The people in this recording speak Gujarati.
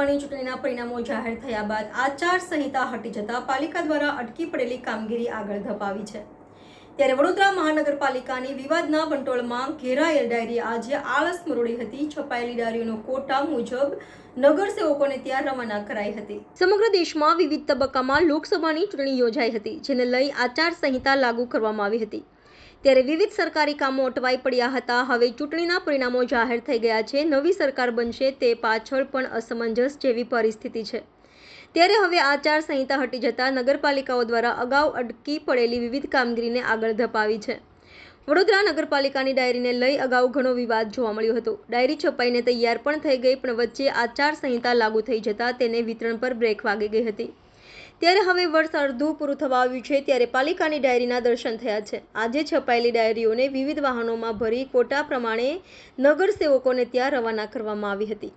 લોકસભાની ચૂંટણીના પરિણામો જાહેર થયા બાદ આચારસંહિતા હટી જતા પાલિકા દ્વારા અટકી પડેલી કામગીરી આગળ ધપાવી છે। ત્યારે વડોદરા મહાનગરપાલિકાની વિવાદના વંટોળમાં ઘેરાયેલ ડાયરી આજે આળસ મરોડી હતી। છપાયેલી ડાયરીઓનો કોટા મુજબ નગરસેવકોને ત્યાં રવાના કરાઈ હતી। સમગ્ર દેશમાં વિવિધ તબક્કામાં લોકસભાની ચૂંટણી યોજાઈ હતી, જેને લઈ આચારસંહિતા લાગુ કરવામાં આવી હતી। ત્યારે વિવિધ સરકારી કામો અટવાઈ પડ્યા હતા। હવે ચૂંટણીના પરિણામો જાહેર થઈ ગયા છે। નવી સરકાર બનશે તે પાછળ પણ અસમંજસ જેવી પરિસ્થિતિ છે। ત્યારે હવે આચારસંહિતા હટી જતા નગરપાલિકાઓ દ્વારા અગાઉ અટકી પડેલી વિવિધ કામગીરીને આગળ ધપાવી છે। વડોદરા નગરપાલિકાની ડાયરીને લઈ અગાઉ ઘણો વિવાદ જોવા મળ્યો હતો। ડાયરી છપાઈને તૈયાર પણ થઈ ગઈ, પણ વચ્ચે આચારસંહિતા લાગુ થઈ જતા તેને વિતરણ પર બ્રેક વાગી ગઈ હતી। ત્યારે હવે વર્ષ અડધું પૂરું થવા આવ્યું છે, ત્યારે પાલિકાની ડાયરીના દર્શન થયા છે। આજે છપાયેલી ડાયરીઓને વિવિધ વાહનોમાં ભરી કોટા પ્રમાણે નગરસેવકોને ત્યાં રવાના કરવામાં આવી હતી।